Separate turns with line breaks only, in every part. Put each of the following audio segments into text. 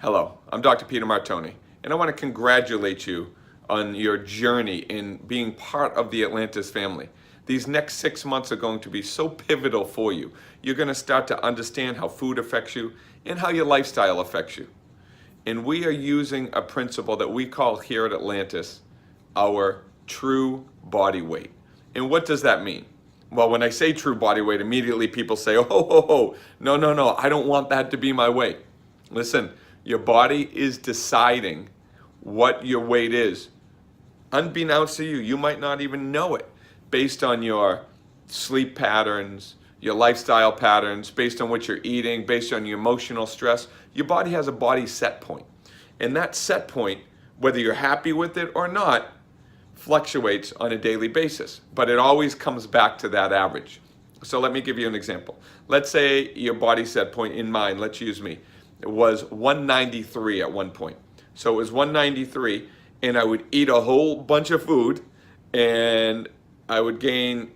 Hello, I'm Dr. Peter Martoni, and I want to congratulate you on your journey in being part of the Atlantis family. These next 6 months are going to be so pivotal for you. You're going to start to understand how food affects you and how your lifestyle affects you. And we are using a principle that we call here at Atlantis our true body weight. And what does that mean? Well, when I say true body weight, immediately people say, oh, no, I don't want that to be my weight. Listen, your body is deciding what your weight is. Unbeknownst to you, you might not even know it based on your sleep patterns, your lifestyle patterns, based on what you're eating, based on your emotional stress. Your body has a body set point. And that set point, whether you're happy with it or not, fluctuates on a daily basis, but it always comes back to that average. So let me give you an example. Let's say your body set point in mind, let's use me, it was 193 at one point. So it was 193 and I would eat a whole bunch of food and I would gain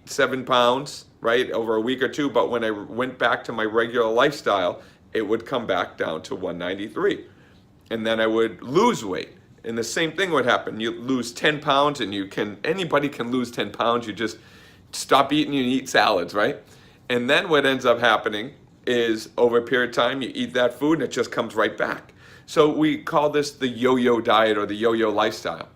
7 pounds, right, over a week or two. But when I went back to my regular lifestyle, it would come back down to 193. And then I would lose weight. And the same thing would happen. You lose 10 pounds and anybody can lose 10 pounds. You just stop eating and eat salads, right? And then what ends up happening is over a period of time, you eat that food and it just comes right back. So we call this the yo-yo diet or the yo-yo lifestyle.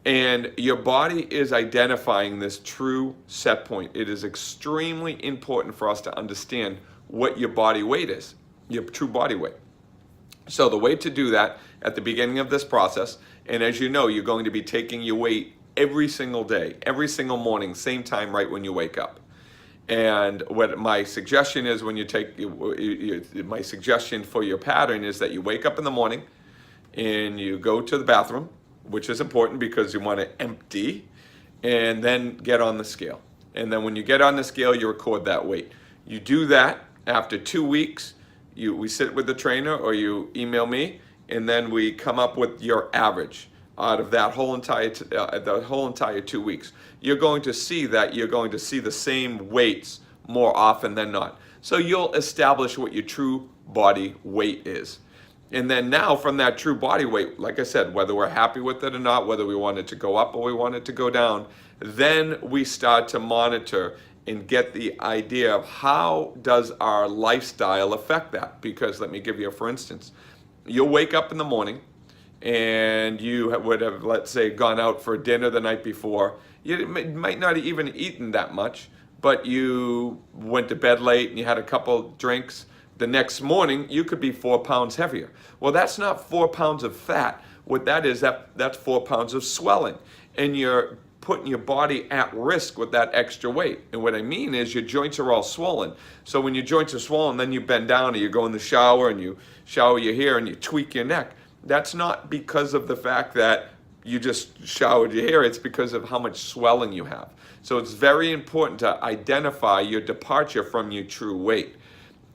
And your body is identifying this true set point. It is extremely important for us to understand what your body weight is, your true body weight. So the way to do that at the beginning of this process, and as you know, you're going to be taking your weight every single day, every single morning, same time right when you wake up. And what my suggestion is when you take, my suggestion for your pattern is that you wake up in the morning and you go to the bathroom, which is important because you want to empty, and then get on the scale. And then when you get on the scale, you record that weight. You do that after 2 weeks. We sit with the trainer or you email me, and then we come up with your average out of that whole entire 2 weeks. You're going to see the same weights more often than not. So you'll establish what your true body weight is. And then now from that true body weight, like I said, whether we're happy with it or not, whether we want it to go up or we want it to go down, then we start to monitor and get the idea of how does our lifestyle affect that. Because let me give you a for instance. You'll wake up in the morning and you would have, let's say, gone out for dinner the night before. You might not have even eaten that much, but you went to bed late and you had a couple drinks. The next morning, you could be 4 pounds heavier. Well, that's not 4 pounds of fat. What that is, that's 4 pounds of swelling. And you're putting your body at risk with that extra weight. And what I mean is your joints are all swollen. So when your joints are swollen, then you bend down and you go in the shower and you shower your hair and you tweak your neck. That's not because of the fact that you just showered your hair. It's because of how much swelling you have. So it's very important to identify your departure from your true weight.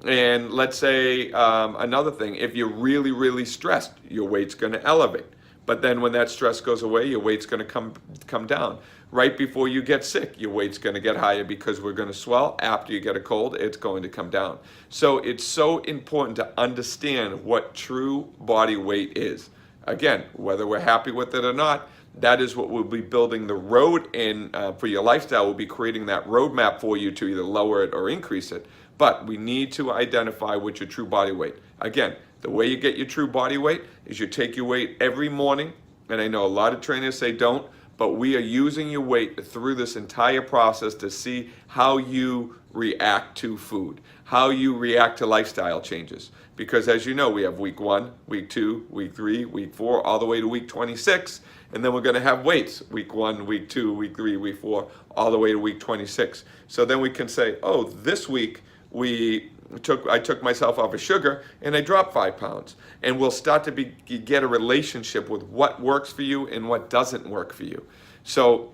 And let's say another thing, if you're really, really stressed, your weight's going to elevate. But then when that stress goes away, your weight's going to come down. Right before you get sick, your weight's going to get higher because we're going to swell. After you get a cold, it's going to come down. So it's so important to understand what true body weight is. Again, whether we're happy with it or not, that is what we'll be building the road in for your lifestyle. We'll be creating that roadmap for you to either lower it or increase it. But we need to identify what your true body weight. Again, the way you get your true body weight is you take your weight every morning. And I know a lot of trainers say don't, but we are using your weight through this entire process to see how you react to food, how you react to lifestyle changes. Because as you know, we have week 1, week 2, week 3, week 4, all the way to week 26. And then we're going to have weights, week 1, week 2, week 3, week 4, all the way to week 26. So then we can say, oh, this week I took myself off of sugar and I dropped 5 pounds. And we'll start to get a relationship with what works for you and what doesn't work for you. So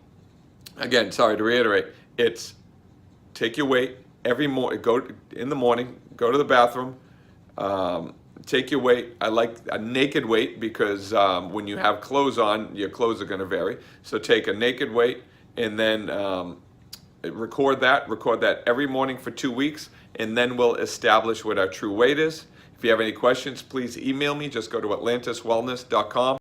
again, sorry to reiterate, it's take your weight every morning, go in the morning, go to the bathroom, take your weight. I like a naked weight because when you have clothes on, your clothes are going to vary. So take a naked weight and then record that every morning for 2 weeks, and then we'll establish what our true weight is. If you have any questions, please email me. Just go to atlantiswellness.com.